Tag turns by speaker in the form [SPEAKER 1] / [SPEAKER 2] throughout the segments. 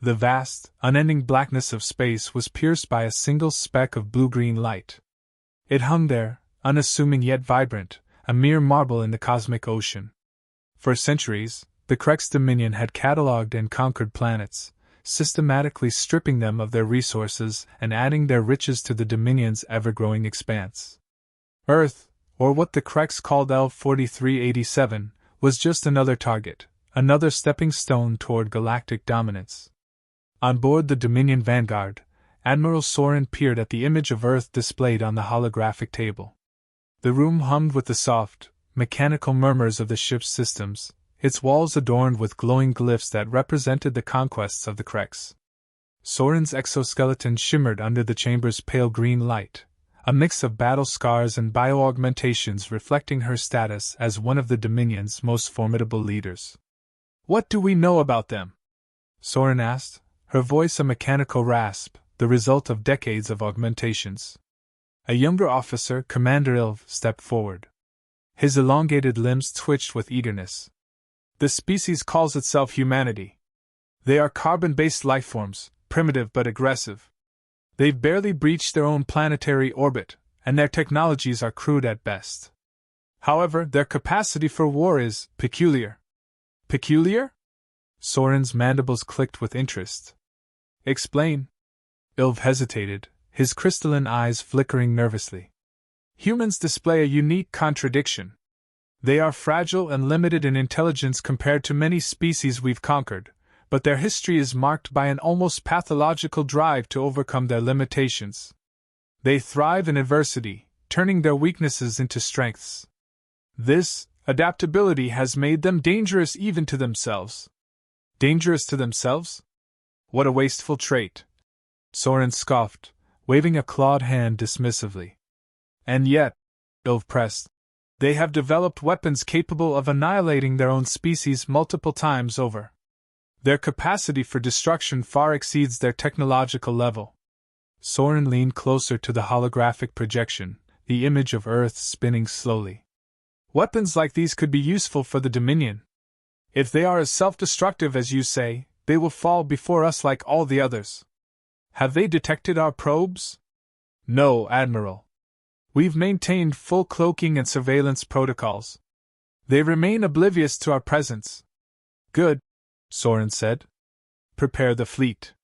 [SPEAKER 1] The vast, unending blackness of space was pierced by a single speck of blue-green light. It hung there, unassuming yet vibrant, a mere marble in the cosmic ocean. For centuries, the Krex Dominion had catalogued and conquered planets, systematically stripping them of their resources and adding their riches to the Dominion's ever-growing expanse. Earth, or what the Krex called L-4387, was just another target, another stepping stone toward galactic dominance. On board the Dominion Vanguard, Admiral Soren peered at the image of Earth displayed on the holographic table. The room hummed with the soft, mechanical murmurs of the ship's systems, its walls adorned with glowing glyphs that represented the conquests of the Krex. Soren's exoskeleton shimmered under the chamber's pale green light, a mix of battle scars and bio-augmentations reflecting her status as one of the Dominion's most formidable leaders. "What do we know about them?" Soren asked, her voice a mechanical rasp, the result of decades of augmentations. A younger officer, Commander Ilv, stepped forward. His elongated limbs twitched with eagerness. "The species calls itself humanity. They are carbon-based lifeforms, primitive but aggressive. They've barely breached their own planetary orbit, and their technologies are crude at best. However, their capacity for war is peculiar." "Peculiar?" Soren's mandibles clicked with interest. "Explain." Ilv hesitated, his crystalline eyes flickering nervously. "Humans display a unique contradiction. They are fragile and limited in intelligence compared to many species we've conquered, but their history is marked by an almost pathological drive to overcome their limitations. They thrive in adversity, turning their weaknesses into strengths. This adaptability has made them dangerous even to themselves." "Dangerous to themselves? What a wasteful trait!" Soren scoffed, waving a clawed hand dismissively. "And yet," Ilv pressed, "they have developed weapons capable of annihilating their own species multiple times over. Their capacity for destruction far exceeds their technological level." Soren leaned closer to the holographic projection, the image of Earth spinning slowly. "Weapons like these could be useful for the Dominion. If they are as self-destructive as you say, they will fall before us like all the others. Have they detected our probes?" "No, Admiral. We've maintained full cloaking and surveillance protocols. They remain oblivious to our presence." "Good," Soren said. "Prepare the fleet.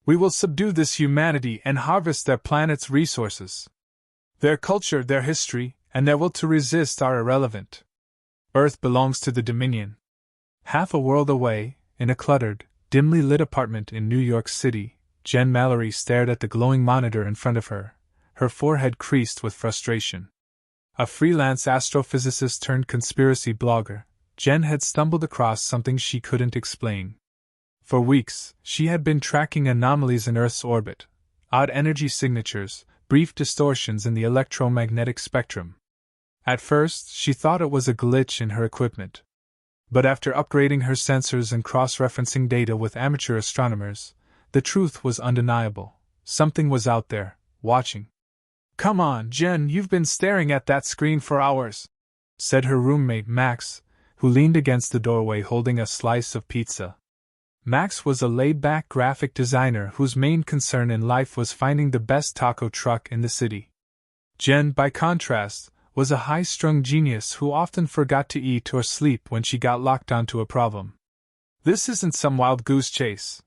[SPEAKER 1] We will subdue this humanity and harvest their planet's resources. Their culture, their history, and their will to resist are irrelevant. Earth belongs to the Dominion." Half a world away, in a cluttered, dimly lit apartment in New York City, Jen Mallory stared at the glowing monitor in front of her, her forehead creased with frustration. A freelance astrophysicist turned conspiracy blogger, Jen had stumbled across something she couldn't explain. For weeks, she had been tracking anomalies in Earth's orbit, odd energy signatures, brief distortions in the electromagnetic spectrum. At first, she thought it was a glitch in her equipment. But after upgrading her sensors and cross-referencing data with amateur astronomers, the truth was undeniable. Something was out there, watching. "Come on, Jen, you've been staring at that screen for hours," said her roommate Max, who leaned against the doorway holding a slice of pizza. Max was a laid-back graphic designer whose main concern in life was finding the best taco truck in the city. Jen, by contrast, was a high-strung genius who often forgot to eat or sleep when she got locked onto a problem. "This isn't some wild goose chase,"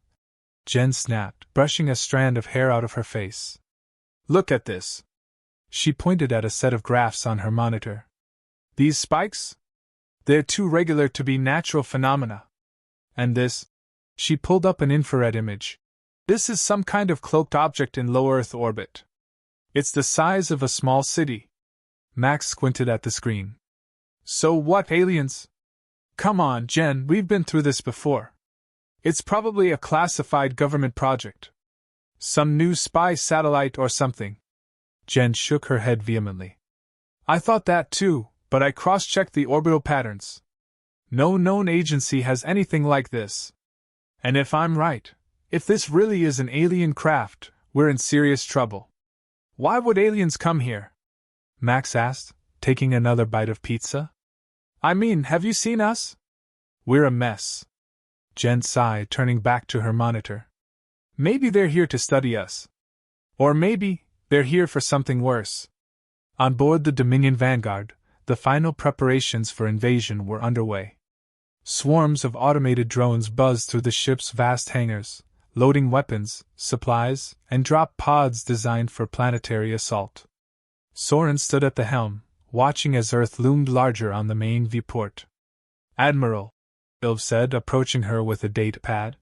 [SPEAKER 1] Jen snapped, brushing a strand of hair out of her face. "Look at this." She pointed at a set of graphs on her monitor. "These spikes? They're too regular to be natural phenomena. And this?" She pulled up an infrared image. "This is some kind of cloaked object in low Earth orbit. It's the size of a small city." Max squinted at the screen. "So what, aliens?" "Come on, Jen, we've been through this before. It's probably a classified government project. Some new spy satellite or something." Jen shook her head vehemently. "I thought that too, but I cross-checked the orbital patterns. No known agency has anything like this. And if I'm right, if this really is an alien craft, we're in serious trouble." "Why would aliens come here?" Max asked, taking another bite of pizza. "I mean, have you seen us? We're a mess." Jen sighed, turning back to her monitor. Maybe they're here to study us. Or maybe they're here for something worse. On board the Dominion Vanguard, the final preparations for invasion were underway. Swarms of automated drones buzzed through the ship's vast hangars, loading weapons, supplies, and drop pods designed for planetary assault. Soren stood at the helm, watching as Earth loomed larger on the main viewport. "Admiral," Ilv said, approaching her with a data pad.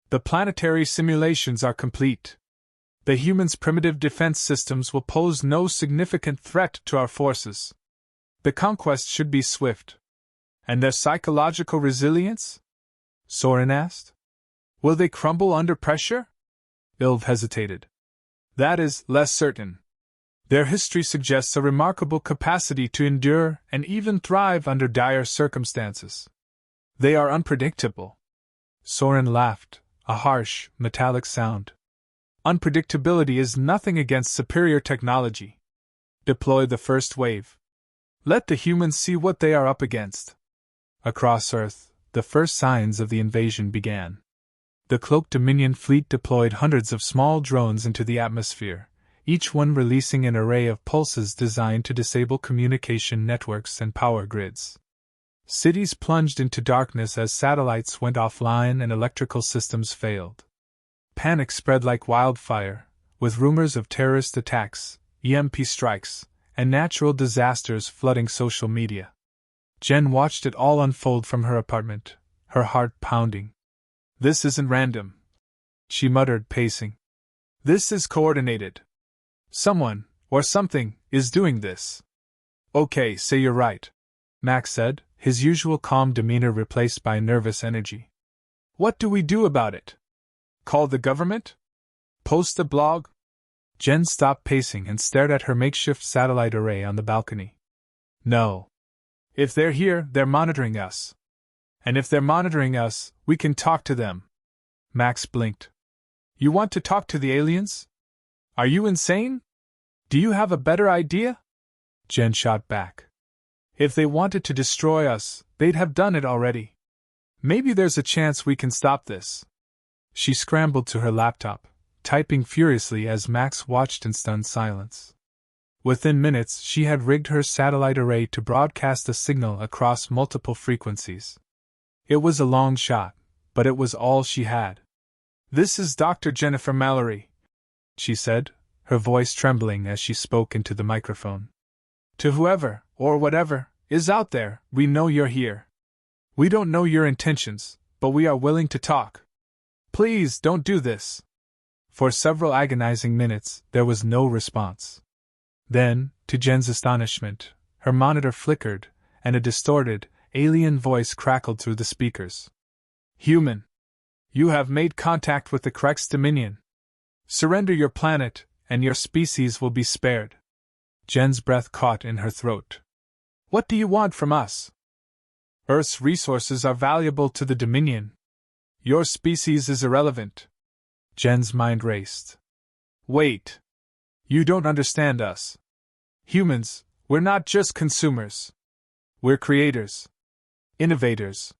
[SPEAKER 1] "The planetary simulations are complete. The humans' primitive defense systems will pose no significant threat to our forces. The conquest should be swift." "And their psychological resilience?" Soren asked. "Will they crumble under pressure?" Ilv hesitated. "That is less certain. Their history suggests a remarkable capacity to endure and even thrive under dire circumstances. They are unpredictable." Soren laughed, a harsh, metallic sound. "Unpredictability is nothing against superior technology. Deploy the first wave. Let the humans see what they are up against." Across Earth, the first signs of the invasion began. The cloaked Dominion fleet deployed hundreds of small drones into the atmosphere, each one releasing an array of pulses designed to disable communication networks and power grids. Cities plunged into darkness as satellites went offline and electrical systems failed. Panic spread like wildfire, with rumors of terrorist attacks, EMP strikes, and natural disasters flooding social media. Jen watched it all unfold from her apartment, her heart pounding. "This isn't random," she muttered, pacing. "This is coordinated. Someone, or something, is doing this." "Okay, say you're right," Max said, his usual calm demeanor replaced by nervous energy. "What do we do about it? Call the government? Post a blog?" Jen stopped pacing and stared at her makeshift satellite array on the balcony. "No. If they're here, they're monitoring us. And if they're monitoring us, we can talk to them." Max blinked. "You want to talk to the aliens? Are you insane? Do you have a better idea?" Jen shot back. "If they wanted to destroy us, they'd have done it already. Maybe there's a chance we can stop this." She scrambled to her laptop, typing furiously as Max watched in stunned silence. Within minutes, she had rigged her satellite array to broadcast a signal across multiple frequencies. It was a long shot, but it was all she had. "This is Dr. Jennifer Mallory," she said, her voice trembling as she spoke into the microphone. "To whoever, or whatever, is out there, we know you're here. We don't know your intentions, but we are willing to talk. Please don't do this." For several agonizing minutes, there was no response. Then, to Jen's astonishment, her monitor flickered, and a distorted, alien voice crackled through the speakers. "Human! You have made contact with the Krex Dominion. Surrender your planet, and your species will be spared." Jen's breath caught in her throat. "What do you want from us? Earth's resources are valuable to the Dominion. Your species is irrelevant." Jen's mind raced. "Wait. You don't understand us. Humans, we're not just consumers. We're creators. Innovators.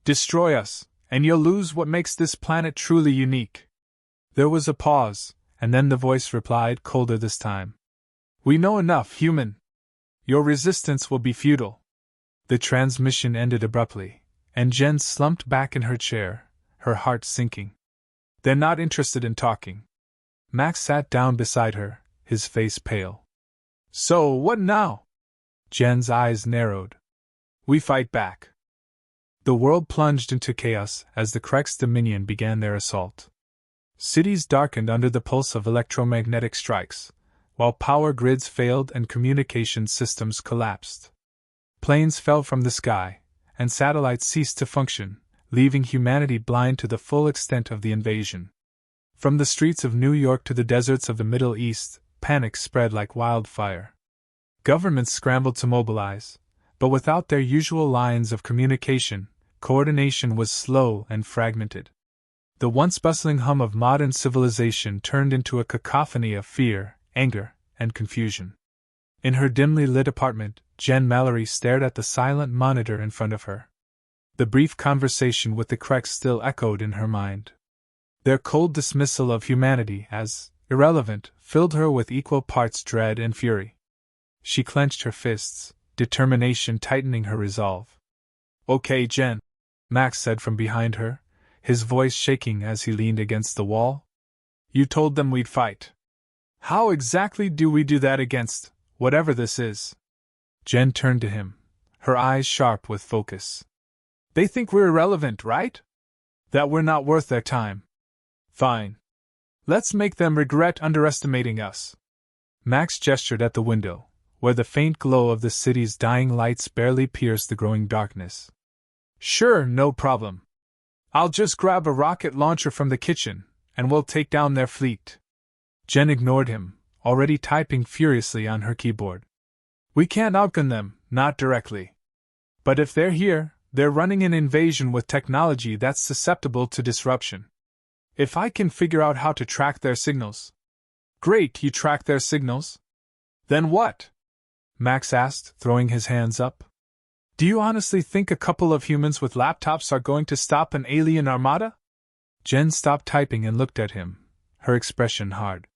[SPEAKER 1] Destroy us, and you'll lose what makes this planet truly unique." There was a pause, and then the voice replied, colder this time. "We know enough, human. Your resistance will be futile." The transmission ended abruptly, and Jen slumped back in her chair, her heart sinking. "They're not interested in talking." Max sat down beside her, his face pale. "So, what now?" Jen's eyes narrowed. "We fight back." The world plunged into chaos as the Krex Dominion began their assault. Cities darkened under the pulse of electromagnetic strikes, while power grids failed and communication systems collapsed. Planes fell from the sky, and satellites ceased to function, leaving humanity blind to the full extent of the invasion. From the streets of New York to the deserts of the Middle East, panic spread like wildfire. Governments scrambled to mobilize, but without their usual lines of communication, coordination was slow and fragmented. The once bustling hum of modern civilization turned into a cacophony of fear, anger, and confusion. In her dimly lit apartment, Jen Mallory stared at the silent monitor in front of her. The brief conversation with the Krex still echoed in her mind. Their cold dismissal of humanity as irrelevant filled her with equal parts dread and fury. She clenched her fists, determination tightening her resolve. "Okay, Jen," Max said from behind her, his voice shaking as he leaned against the wall. "You told them we'd fight. How exactly do we do that against whatever this is?" Jen turned to him, her eyes sharp with focus. "They think we're irrelevant, right? That we're not worth their time. Fine. Let's make them regret underestimating us." Max gestured at the window, where the faint glow of the city's dying lights barely pierced the growing darkness. "Sure, no problem. I'll just grab a rocket launcher from the kitchen, and we'll take down their fleet." Jen ignored him, already typing furiously on her keyboard. "We can't outgun them, not directly. But if they're here, they're running an invasion with technology that's susceptible to disruption. If I can figure out how to track their signals..." "Great, you track their signals? Then what?" Max asked, throwing his hands up. "Do you honestly think a couple of humans with laptops are going to stop an alien armada?" Jen stopped typing and looked at him, her expression hard.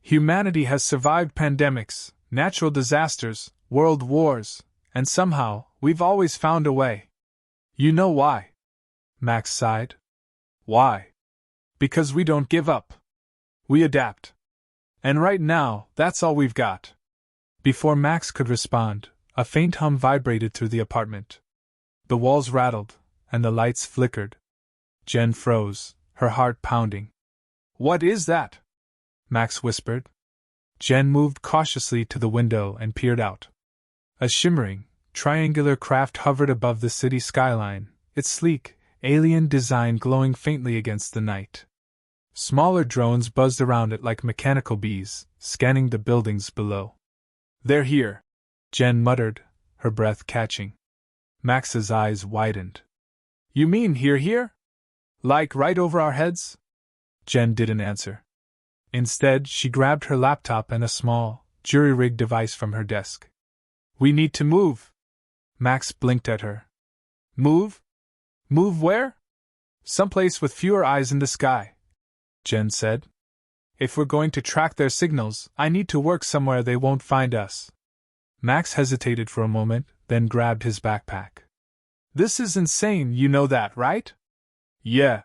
[SPEAKER 1] "Humanity has survived pandemics, natural disasters, world wars, and somehow, we've always found a way. You know why?" Max sighed. "Why? Because we don't give up. We adapt. And right now, that's all we've got." Before Max could respond, a faint hum vibrated through the apartment. The walls rattled, and the lights flickered. Jen froze, her heart pounding. "What is that?" Max whispered. Jen moved cautiously to the window and peered out. A shimmering, triangular craft hovered above the city skyline, its sleek, alien design glowing faintly against the night. Smaller drones buzzed around it like mechanical bees, scanning the buildings below. "They're here," Jen muttered, her breath catching. Max's eyes widened. "You mean here? Like right over our heads?" Jen didn't answer. Instead, she grabbed her laptop and a small, jury-rigged device from her desk. "We need to move." Max blinked at her. "Move? Move where?" "Someplace with fewer eyes in the sky," Jen said. "If we're going to track their signals, I need to work somewhere they won't find us." Max hesitated for a moment, then grabbed his backpack. "This is insane, you know that, right?" "Yeah,"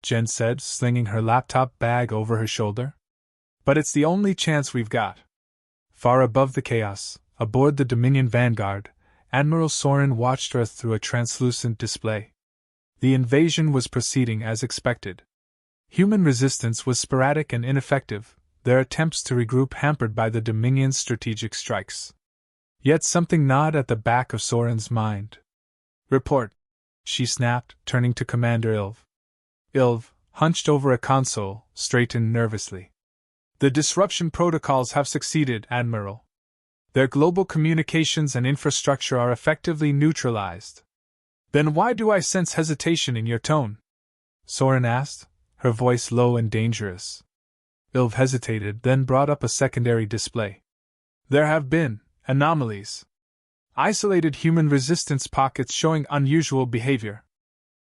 [SPEAKER 1] Jen said, slinging her laptop bag over her shoulder. "But it's the only chance we've got." Far above the chaos, aboard the Dominion Vanguard, Admiral Soren watched Earth through a translucent display. The invasion was proceeding as expected. Human resistance was sporadic and ineffective, their attempts to regroup hampered by the Dominion's strategic strikes. Yet something gnawed at the back of Soren's mind. "Report," she snapped, turning to Commander Ilv. Ilv, hunched over a console, straightened nervously. "The disruption protocols have succeeded, Admiral. Their global communications and infrastructure are effectively neutralized." "Then why do I sense hesitation in your tone?" Soren asked, her voice low and dangerous. Ilv hesitated, then brought up a secondary display. "There have been anomalies. Isolated human resistance pockets showing unusual behavior.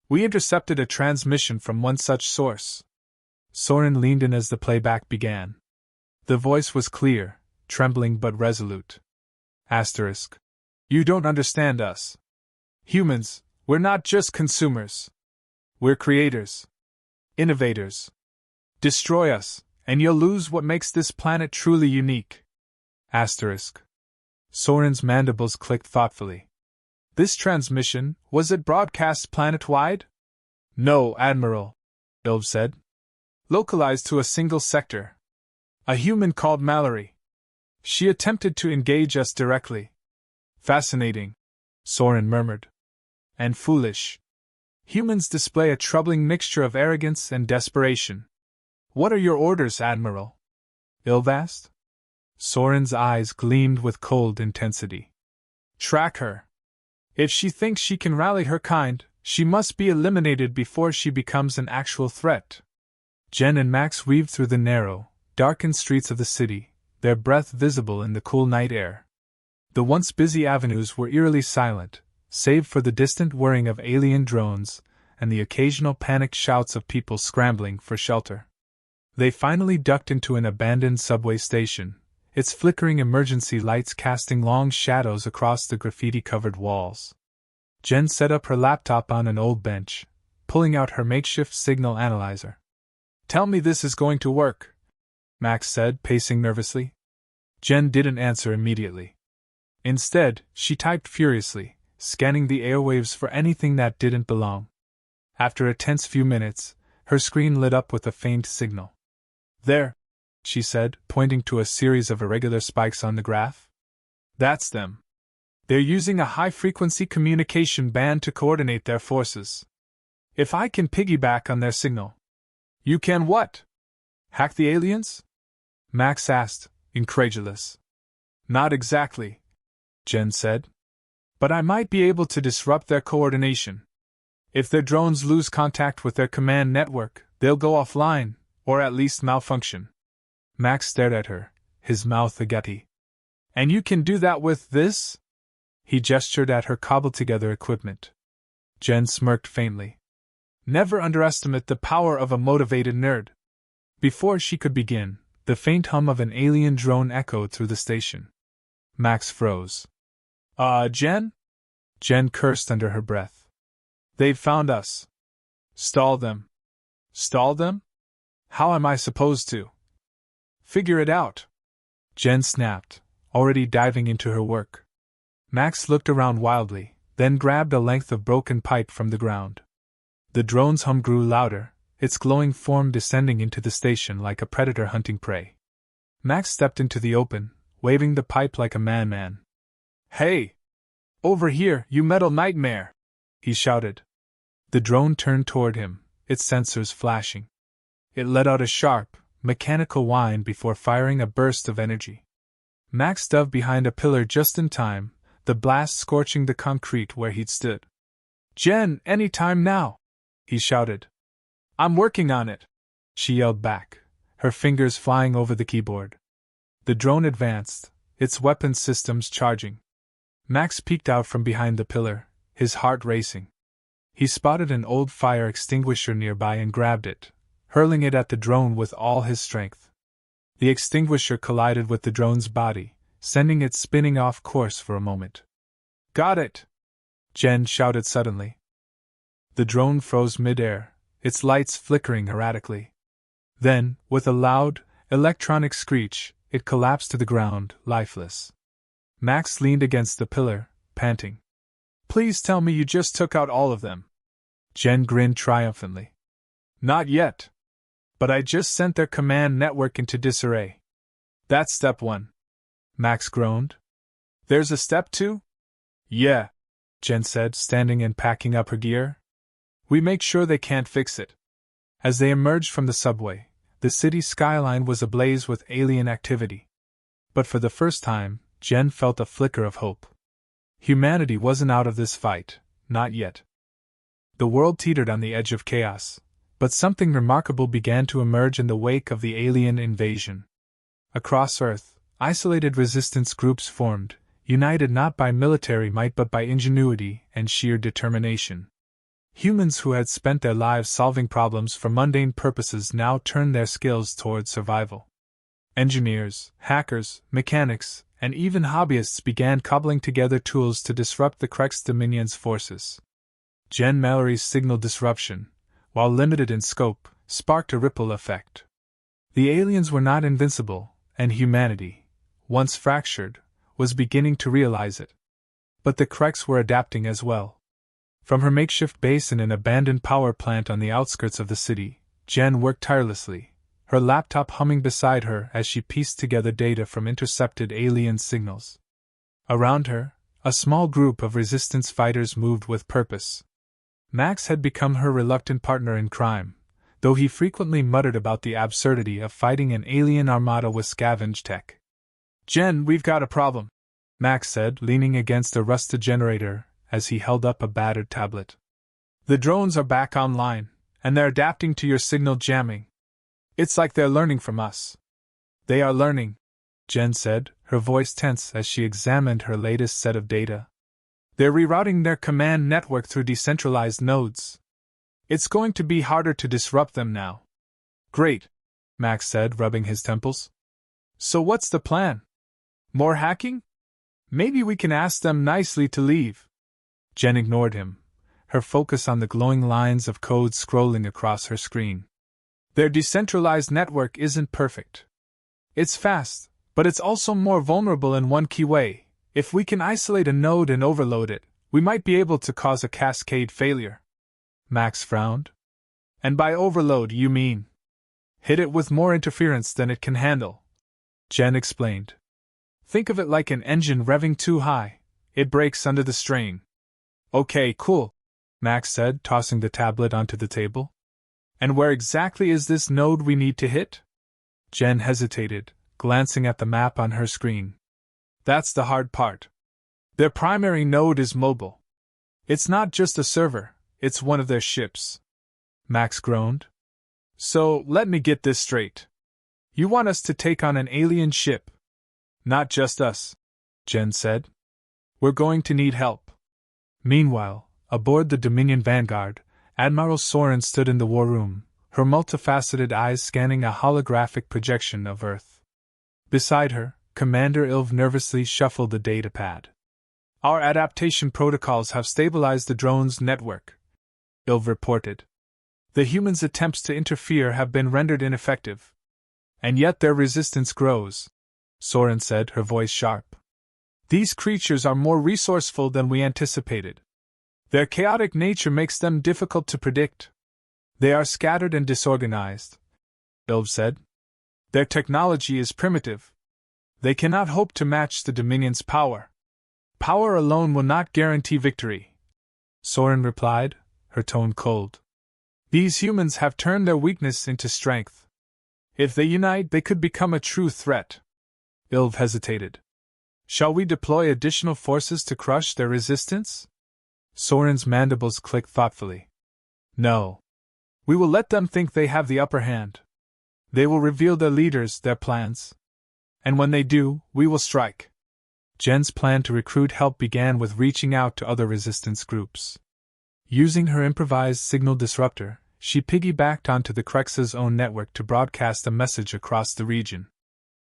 [SPEAKER 1] We intercepted a transmission from one such source." Soren leaned in as the playback began. The voice was clear, trembling but resolute. Asterisk. "You don't understand us. Humans, we're not just consumers. We're creators. Innovators. Destroy us, and you'll lose what makes this planet truly unique." Asterisk. Soren's mandibles clicked thoughtfully. "This transmission, was it broadcast planet-wide?" "No, Admiral," Ilv said. "Localized to a single sector. A human called Mallory. She attempted to engage us directly." "Fascinating," Soren murmured. "And foolish. Humans display a troubling mixture of arrogance and desperation." "What are your orders, Admiral?" Ilv asked. Soren's eyes gleamed with cold intensity. "Track her. If she thinks she can rally her kind, she must be eliminated before she becomes an actual threat." Jen and Max weaved through the narrow, darkened streets of the city, their breath visible in the cool night air. The once busy avenues were eerily silent, save for the distant whirring of alien drones and the occasional panicked shouts of people scrambling for shelter. They finally ducked into an abandoned subway station, its flickering emergency lights casting long shadows across the graffiti-covered walls. Jen set up her laptop on an old bench, pulling out her makeshift signal analyzer. "Tell me this is going to work," Max said, pacing nervously. Jen didn't answer immediately. Instead, she typed furiously, scanning the airwaves for anything that didn't belong. After a tense few minutes, her screen lit up with a faint signal. "There," she said, pointing to a series of irregular spikes on the graph. "That's them. They're using a high-frequency communication band to coordinate their forces. If I can piggyback on their signal..." "You can what? Hack the aliens?" Max asked, incredulous. "Not exactly," Jen said. "But I might be able to disrupt their coordination. If their drones lose contact with their command network, they'll go offline, or at least malfunction." Max stared at her, his mouth agape. "And you can do that with this?" He gestured at her cobbled-together equipment. Jen smirked faintly. "Never underestimate the power of a motivated nerd." Before she could begin, the faint hum of an alien drone echoed through the station. Max froze. Jen?" Jen cursed under her breath. "They've found us." "Stall them." "Stall them? How am I supposed to?" "Figure it out," Jen snapped, already diving into her work. Max looked around wildly, then grabbed a length of broken pipe from the ground. The drone's hum grew louder, its glowing form descending into the station like a predator hunting prey. Max stepped into the open, waving the pipe like a madman. "Hey! Over here, you metal nightmare!" he shouted. The drone turned toward him, its sensors flashing. It let out a sharp, mechanical whine before firing a burst of energy. Max dove behind a pillar just in time, the blast scorching the concrete where he'd stood. "Jen, any time now!" he shouted. "I'm working on it," she yelled back, her fingers flying over the keyboard. The drone advanced, its weapon systems charging. Max peeked out from behind the pillar, his heart racing. He spotted an old fire extinguisher nearby and grabbed it, hurling it at the drone with all his strength. The extinguisher collided with the drone's body, sending it spinning off course for a moment. "Got it!" Jen shouted suddenly. The drone froze mid-air, its lights flickering erratically. Then, with a loud, electronic screech, it collapsed to the ground, lifeless. Max leaned against the pillar, panting. "Please tell me you just took out all of them." Jen grinned triumphantly. "Not yet. But I just sent their command network into disarray." "That's step 1. Max groaned. "There's a step 2? "Yeah," Jen said, standing and packing up her gear. "We make sure they can't fix it." As they emerged from the subway, the city skyline was ablaze with alien activity. But for the first time, Jen felt a flicker of hope. Humanity wasn't out of this fight, not yet. The world teetered on the edge of chaos, but something remarkable began to emerge in the wake of the alien invasion. Across Earth, isolated resistance groups formed, united not by military might but by ingenuity and sheer determination. Humans who had spent their lives solving problems for mundane purposes now turned their skills towards survival. Engineers, hackers, mechanics, and even hobbyists began cobbling together tools to disrupt the Krex Dominion's forces. Jen Mallory's signal disruption, while limited in scope, sparked a ripple effect. The aliens were not invincible, and humanity, once fractured, was beginning to realize it. But the Krex were adapting as well. From her makeshift base in an abandoned power plant on the outskirts of the city, Jen worked tirelessly, her laptop humming beside her as she pieced together data from intercepted alien signals. Around her, a small group of resistance fighters moved with purpose. Max had become her reluctant partner in crime, though he frequently muttered about the absurdity of fighting an alien armada with scavenged tech. "Jen, we've got a problem," Max said, leaning against a rusted generator as he held up a battered tablet. "The drones are back online, and they're adapting to your signal jamming. It's like they're learning from us." "They are learning," Jen said, her voice tense as she examined her latest set of data. They're rerouting their command network through decentralized nodes. It's going to be harder to disrupt them now. Great, Max said, rubbing his temples. So what's the plan? More hacking? Maybe we can ask them nicely to leave. Jen ignored him, her focus on the glowing lines of code scrolling across her screen. Their decentralized network isn't perfect. It's fast, but it's also more vulnerable in one key way. If we can isolate a node and overload it, we might be able to cause a cascade failure. Max frowned. And by overload, you mean hit it with more interference than it can handle, Jen explained. Think of it like an engine revving too high. It breaks under the strain. Okay, cool, Max said, tossing the tablet onto the table. And where exactly is this node we need to hit? Jen hesitated, glancing at the map on her screen. That's the hard part. Their primary node is mobile. It's not just a server, it's one of their ships. Max groaned. So, let me get this straight. You want us to take on an alien ship? Not just us, Jen said. We're going to need help. Meanwhile, aboard the Dominion Vanguard, Admiral Soren stood in the war room, her multifaceted eyes scanning a holographic projection of Earth. Beside her, Commander Ilv nervously shuffled the datapad. Our adaptation protocols have stabilized the drone's network, Ilv reported. The humans' attempts to interfere have been rendered ineffective. And yet their resistance grows, Soren said, her voice sharp. These creatures are more resourceful than we anticipated. Their chaotic nature makes them difficult to predict. They are scattered and disorganized, Ilv said. Their technology is primitive. They cannot hope to match the Dominion's power. Power alone will not guarantee victory, Soren replied, her tone cold. These humans have turned their weakness into strength. If they unite, they could become a true threat. Ilv hesitated. Shall we deploy additional forces to crush their resistance? Soren's mandibles clicked thoughtfully. No. We will let them think they have the upper hand. They will reveal their leaders, their plans. And when they do, we will strike. Jen's plan to recruit help began with reaching out to other resistance groups. Using her improvised signal disruptor, she piggybacked onto the Krex's own network to broadcast a message across the region.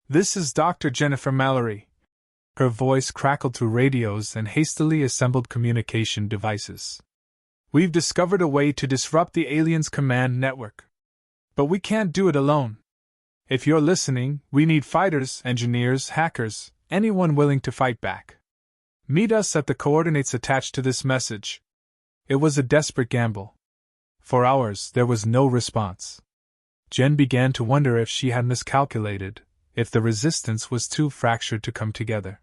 [SPEAKER 1] This is Dr. Jennifer Mallory. Her voice crackled through radios and hastily assembled communication devices. We've discovered a way to disrupt the aliens' command network. But we can't do it alone. If you're listening, we need fighters, engineers, hackers, anyone willing to fight back. Meet us at the coordinates attached to this message. It was a desperate gamble. For hours, there was no response. Jen began to wonder if she had miscalculated, if the resistance was too fractured to come together.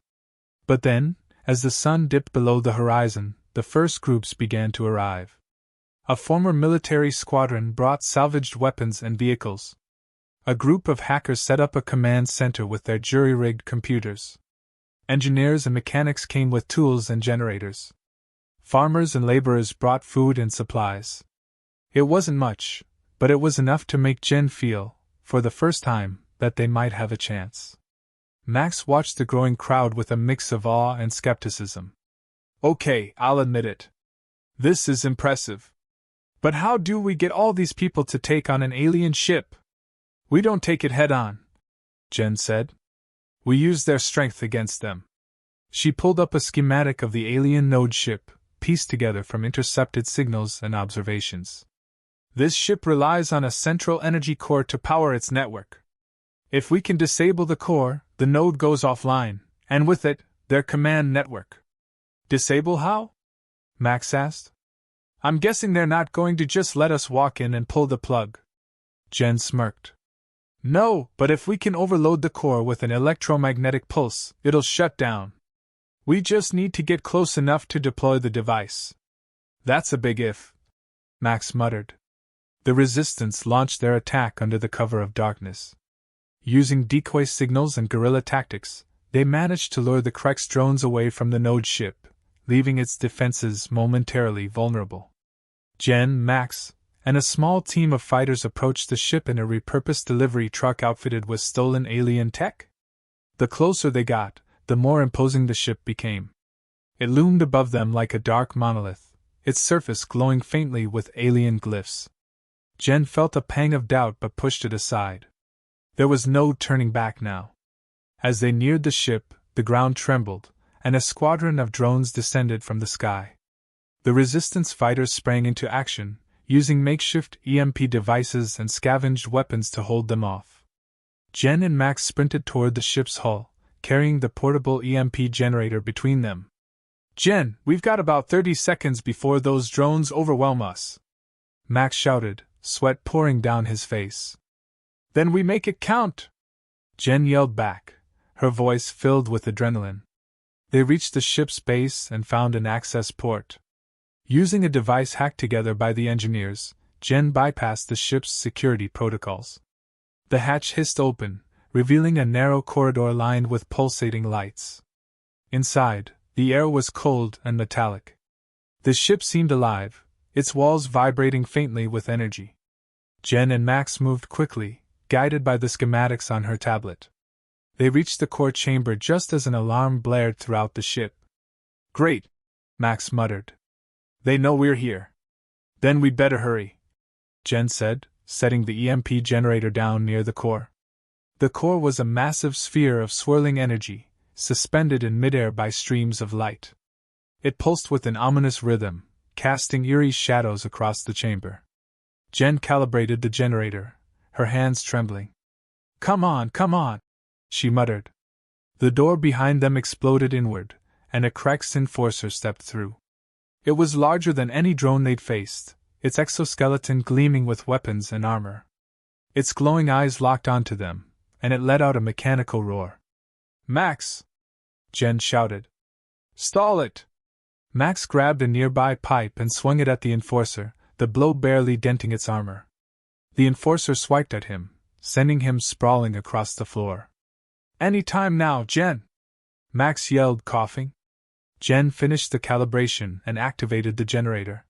[SPEAKER 1] But then, as the sun dipped below the horizon, the first groups began to arrive. A former military squadron brought salvaged weapons and vehicles. A group of hackers set up a command center with their jury-rigged computers. Engineers and mechanics came with tools and generators. Farmers and laborers brought food and supplies. It wasn't much, but it was enough to make Jen feel, for the first time, that they might have a chance. Max watched the growing crowd with a mix of awe and skepticism. Okay, I'll admit it. This is impressive. But how do we get all these people to take on an alien ship? We don't take it head-on, Jen said. We use their strength against them. She pulled up a schematic of the alien node ship, pieced together from intercepted signals and observations. This ship relies on a central energy core to power its network. If we can disable the core, the node goes offline, and with it, their command network. Disable how? Max asked. I'm guessing they're not going to just let us walk in and pull the plug. Jen smirked. No, but if we can overload the core with an electromagnetic pulse, it'll shut down. We just need to get close enough to deploy the device. That's a big if, Max muttered. The Resistance launched their attack under the cover of darkness. Using decoy signals and guerrilla tactics, they managed to lure the Krex drones away from the node ship, leaving its defenses momentarily vulnerable. Jen, Max, and a small team of fighters approached the ship in a repurposed delivery truck outfitted with stolen alien tech. The closer they got, the more imposing the ship became. It loomed above them like a dark monolith, its surface glowing faintly with alien glyphs. Jen felt a pang of doubt but pushed it aside. There was no turning back now. As they neared the ship, the ground trembled, and a squadron of drones descended from the sky. The Resistance fighters sprang into action, using makeshift EMP devices and scavenged weapons to hold them off. Jen and Max sprinted toward the ship's hull, carrying the portable EMP generator between them. "Jen, we've got about 30 seconds before those drones overwhelm us," Max shouted, sweat pouring down his face. "Then we make it count!" Jen yelled back, her voice filled with adrenaline. They reached the ship's base and found an access port. Using a device hacked together by the engineers, Jen bypassed the ship's security protocols. The hatch hissed open, revealing a narrow corridor lined with pulsating lights. Inside, the air was cold and metallic. The ship seemed alive, its walls vibrating faintly with energy. Jen and Max moved quickly, guided by the schematics on her tablet. They reached the core chamber just as an alarm blared throughout the ship. "Great," Max muttered. "They know we're here. Then we'd better hurry," Jen said, setting the EMP generator down near the core. The core was a massive sphere of swirling energy, suspended in midair by streams of light. It pulsed with an ominous rhythm, casting eerie shadows across the chamber. Jen calibrated the generator, her hands trembling. Come on, she muttered. The door behind them exploded inward, and a Krex enforcer stepped through. It was larger than any drone they'd faced, its exoskeleton gleaming with weapons and armor. Its glowing eyes locked onto them, and it let out a mechanical roar. "Max!" Jen shouted. "Stall it!" Max grabbed a nearby pipe and swung it at the enforcer, the blow barely denting its armor. The enforcer swiped at him, sending him sprawling across the floor. "Any time now, Jen!" Max yelled, coughing. Jen finished the calibration and activated the generator.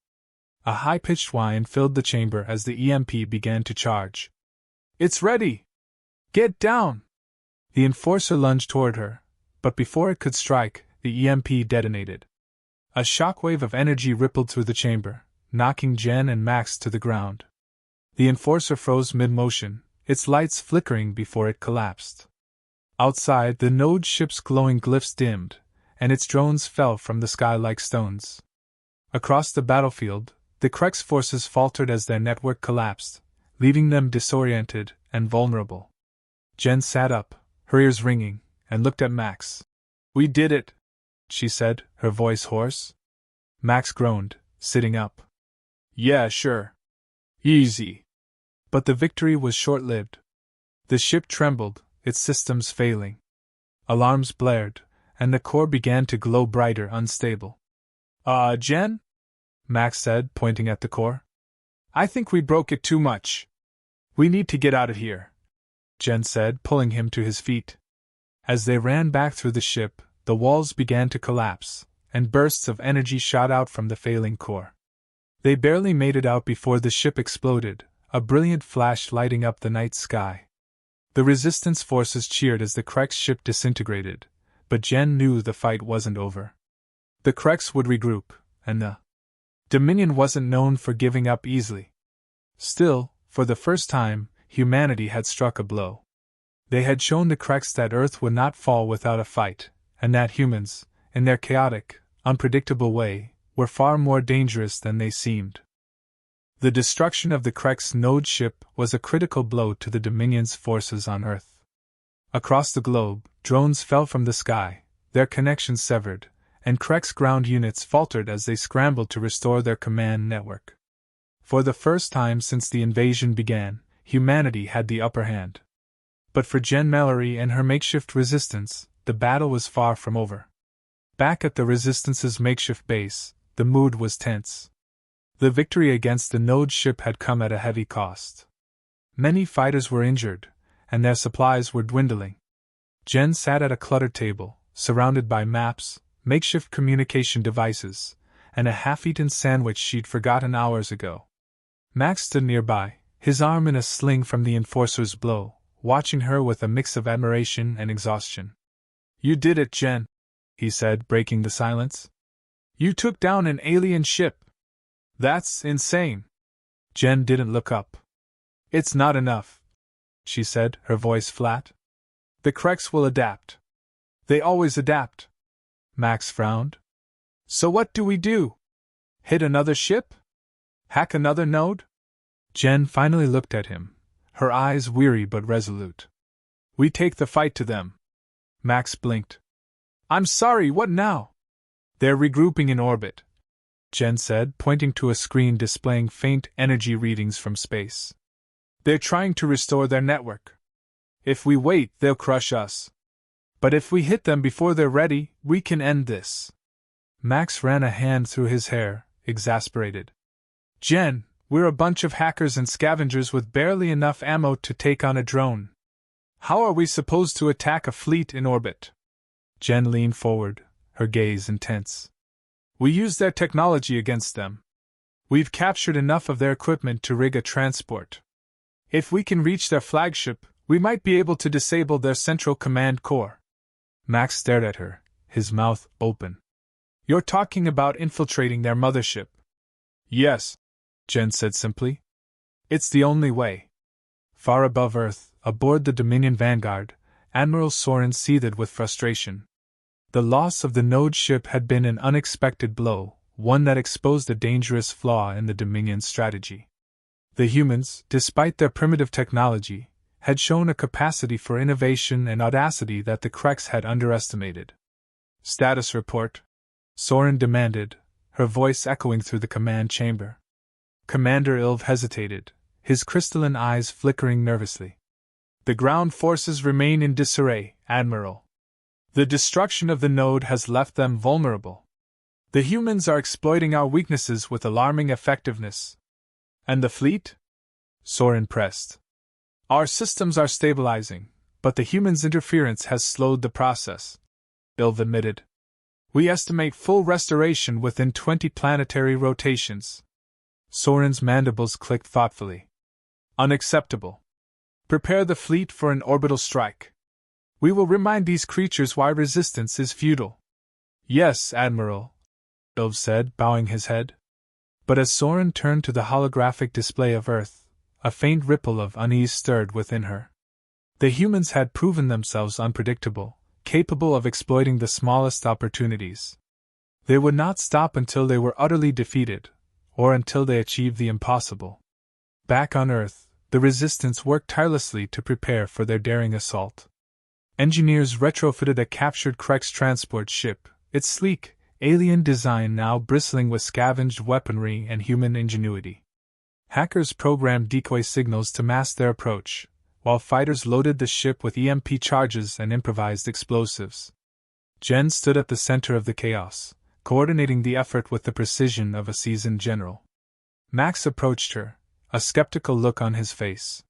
[SPEAKER 1] A high-pitched whine filled the chamber as the EMP began to charge. "It's ready! Get down!" The enforcer lunged toward her, but before it could strike, the EMP detonated. A shockwave of energy rippled through the chamber, knocking Jen and Max to the ground. The enforcer froze mid-motion, its lights flickering before it collapsed. Outside, the node ship's glowing glyphs dimmed, and its drones fell from the sky like stones. Across the battlefield, the Krex forces faltered as their network collapsed, leaving them disoriented and vulnerable. Jen sat up, her ears ringing, and looked at Max. "We did it," she said, her voice hoarse. Max groaned, sitting up. "Yeah, sure. Easy." But the victory was short-lived. The ship trembled, its systems failing. Alarms blared, and the core began to glow brighter, unstable. Jen?" Max said, pointing at the core. "I think we broke it too much. We need to get out of here," Jen said, pulling him to his feet. As they ran back through the ship, the walls began to collapse, and bursts of energy shot out from the failing core. They barely made it out before the ship exploded, a brilliant flash lighting up the night sky. The Resistance forces cheered as the Krex ship disintegrated, but Jen knew the fight wasn't over. The Krex would regroup, and the Dominion wasn't known for giving up easily. Still, for the first time, humanity had struck a blow. They had shown the Krex that Earth would not fall without a fight, and that humans, in their chaotic, unpredictable way, were far more dangerous than they seemed. The destruction of the Krex node ship was a critical blow to the Dominion's forces on Earth. Across the globe, drones fell from the sky, their connections severed, and Krex ground units faltered as they scrambled to restore their command network. For the first time since the invasion began, humanity had the upper hand. But for Jen Mallory and her makeshift resistance, the battle was far from over. Back at the Resistance's makeshift base, the mood was tense. The victory against the node ship had come at a heavy cost. Many fighters were injured, and their supplies were dwindling. Jen sat at a cluttered table, surrounded by maps, makeshift communication devices, and a half-eaten sandwich she'd forgotten hours ago. Max stood nearby, his arm in a sling from the enforcer's blow, watching her with a mix of admiration and exhaustion. "You did it, Jen," he said, breaking the silence. You took down an alien ship. That's insane. Jen didn't look up. It's not enough, she said, her voice flat. The Kreks will adapt. They always adapt. Max frowned. So what do we do? Hit another ship? Hack another node? Jen finally looked at him, her eyes weary but resolute. We take the fight to them. Max blinked. I'm sorry, what now? They're regrouping in orbit, Jen said, pointing to a screen displaying faint energy readings from space. They're trying to restore their network. If we wait, they'll crush us. But if we hit them before they're ready, we can end this. Max ran a hand through his hair, exasperated. Jen, we're a bunch of hackers and scavengers with barely enough ammo to take on a drone. How are we supposed to attack a fleet in orbit? Jen leaned forward, her gaze intense. We use their technology against them. We've captured enough of their equipment to rig a transport. If we can reach their flagship, we might be able to disable their central command core. Max stared at her, his mouth open. You're talking about infiltrating their mothership. Yes, Jen said simply. It's the only way. Far above Earth, aboard the Dominion Vanguard, Admiral Soren seethed with frustration. The loss of the node ship had been an unexpected blow, one that exposed a dangerous flaw in the Dominion's strategy. The humans, despite their primitive technology, had shown a capacity for innovation and audacity that the Kreks had underestimated. Status report, Soren demanded, her voice echoing through the command chamber. Commander Ilv hesitated, his crystalline eyes flickering nervously. The ground forces remain in disarray, Admiral. The destruction of the node has left them vulnerable. The humans are exploiting our weaknesses with alarming effectiveness. And the fleet? Soren pressed. Our systems are stabilizing, but the humans' interference has slowed the process, Ilv admitted. We estimate full restoration within 20 planetary rotations. Soren's mandibles clicked thoughtfully. Unacceptable. Prepare the fleet for an orbital strike. We will remind these creatures why resistance is futile. Yes, Admiral, Ilv said, bowing his head. But as Soren turned to the holographic display of Earth, a faint ripple of unease stirred within her. The humans had proven themselves unpredictable, capable of exploiting the smallest opportunities. They would not stop until they were utterly defeated, or until they achieved the impossible. Back on Earth, the Resistance worked tirelessly to prepare for their daring assault. Engineers retrofitted a captured Kreks transport ship, its sleek, alien design now bristling with scavenged weaponry and human ingenuity. Hackers programmed decoy signals to mask their approach, while fighters loaded the ship with EMP charges and improvised explosives. Jen stood at the center of the chaos, coordinating the effort with the precision of a seasoned general. Max approached her, a skeptical look on his face.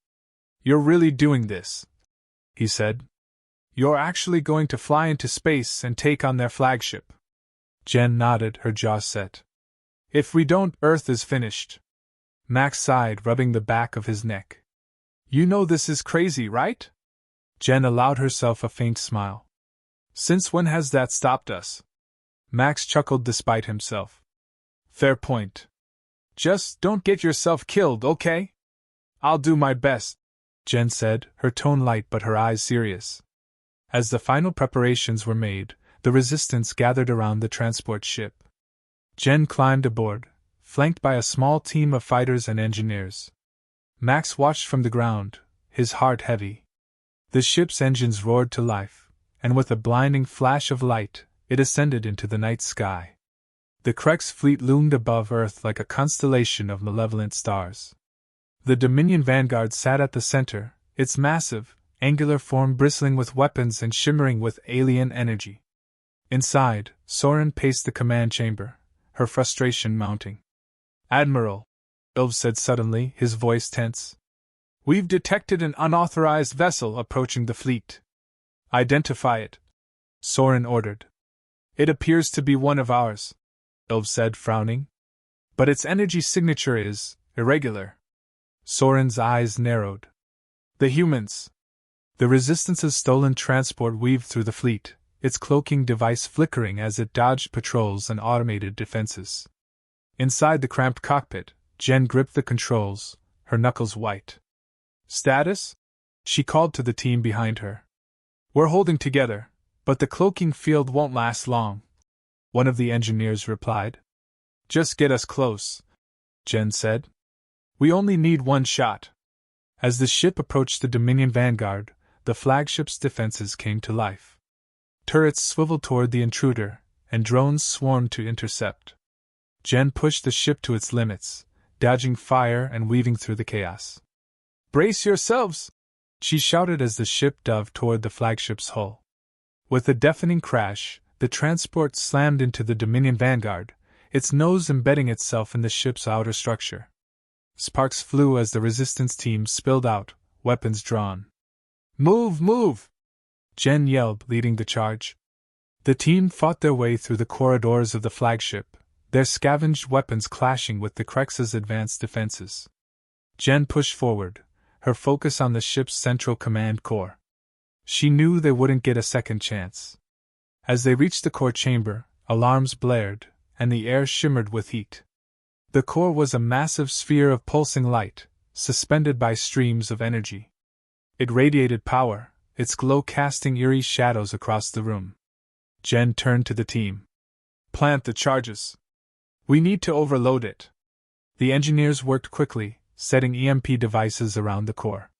[SPEAKER 1] You're really doing this, he said. You're actually going to fly into space and take on their flagship. Jen nodded, her jaw set. If we don't, Earth is finished. Max sighed, rubbing the back of his neck. You know this is crazy, right? Jen allowed herself a faint smile. Since when has that stopped us? Max chuckled despite himself. Fair point. Just don't get yourself killed, okay? I'll do my best, Jen said, her tone light but her eyes serious. As the final preparations were made, the Resistance gathered around the transport ship. Jen climbed aboard, flanked by a small team of fighters and engineers. Max watched from the ground, his heart heavy. The ship's engines roared to life, and with a blinding flash of light, it ascended into the night sky. The Kreks fleet loomed above Earth like a constellation of malevolent stars. The Dominion Vanguard sat at the center, its massive, angular form bristling with weapons and shimmering with alien energy. Inside, Soren paced the command chamber, her frustration mounting. Admiral, Ilv said suddenly, his voice tense. We've detected an unauthorized vessel approaching the fleet. Identify it, Soren ordered. It appears to be one of ours, Ilv said, frowning. But its energy signature is irregular. Soren's eyes narrowed. The humans. The Resistance's stolen transport weaved through the fleet, its cloaking device flickering as it dodged patrols and automated defenses. Inside the cramped cockpit, Jen gripped the controls, her knuckles white. "Status?" she called to the team behind her. "We're holding together, but the cloaking field won't last long," one of the engineers replied. "Just get us close," Jen said. "We only need one shot." As the ship approached the Dominion Vanguard, the flagship's defenses came to life. Turrets swiveled toward the intruder, and drones swarmed to intercept. Jen pushed the ship to its limits, dodging fire and weaving through the chaos. "Brace yourselves!" she shouted as the ship dove toward the flagship's hull. With a deafening crash, the transport slammed into the Dominion Vanguard, its nose embedding itself in the ship's outer structure. Sparks flew as the resistance team spilled out, weapons drawn. "Move, move!" Jen yelled, leading the charge. The team fought their way through the corridors of the flagship, their scavenged weapons clashing with the Krex's advanced defenses. Jen pushed forward, her focus on the ship's central command core. She knew they wouldn't get a second chance. As they reached the core chamber, alarms blared, and the air shimmered with heat. The core was a massive sphere of pulsing light, suspended by streams of energy. It radiated power, its glow casting eerie shadows across the room. Jen turned to the team. "Plant the charges. We need to overload it." The engineers worked quickly, setting EMP devices around the core.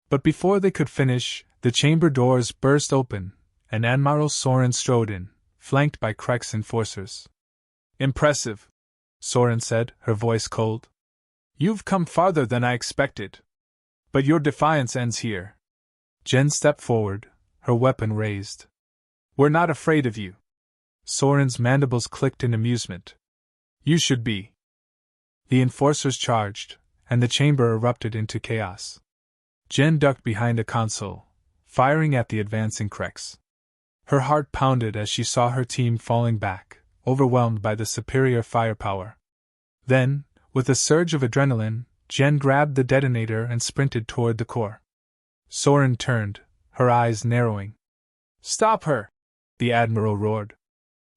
[SPEAKER 1] But before they could finish, the chamber doors burst open, and Admiral Soren strode in, flanked by Krex enforcers. "Impressive," Soren said, her voice cold. "You've come farther than I expected. But your defiance ends here." Jen stepped forward, her weapon raised. "We're not afraid of you." Soren's mandibles clicked in amusement. "You should be." The enforcers charged, and the chamber erupted into chaos. Jen ducked behind a console, firing at the advancing Krex. Her heart pounded as she saw her team falling back, overwhelmed by the superior firepower. Then, with a surge of adrenaline, Jen grabbed the detonator and sprinted toward the core. Soren turned, her eyes narrowing. "Stop her!" the Admiral roared.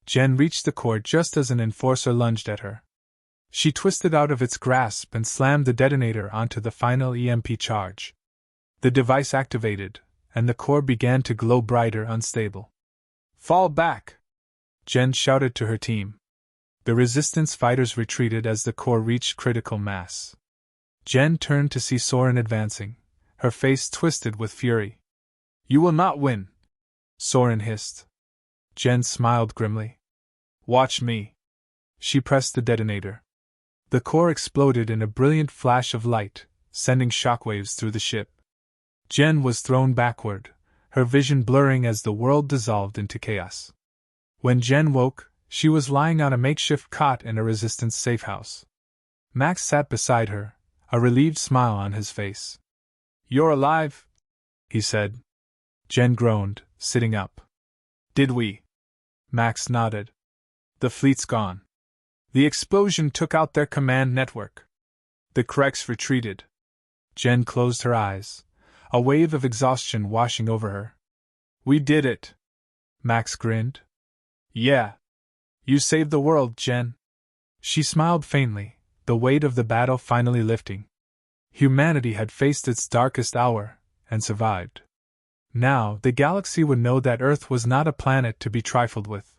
[SPEAKER 1] Jen reached the core just as an enforcer lunged at her. She twisted out of its grasp and slammed the detonator onto the final EMP charge. The device activated, and the core began to glow brighter, unstable. "Fall back!" Jen shouted to her team. The resistance fighters retreated as the core reached critical mass. Jen turned to see Soren advancing, her face twisted with fury. "You will not win," Soren hissed. Jen smiled grimly. "Watch me." She pressed the detonator. The core exploded in a brilliant flash of light, sending shockwaves through the ship. Jen was thrown backward, her vision blurring as the world dissolved into chaos. When Jen woke, she was lying on a makeshift cot in a resistance safehouse. Max sat beside her, a relieved smile on his face. "You're alive," he said. Jen groaned, sitting up. "Did we?" Max nodded. "The fleet's gone. The explosion took out their command network. The Krex retreated." Jen closed her eyes, a wave of exhaustion washing over her. "We did it." Max grinned. "Yeah. You saved the world, Jen." She smiled faintly, the weight of the battle finally lifting. Humanity had faced its darkest hour, and survived. Now, the galaxy would know that Earth was not a planet to be trifled with.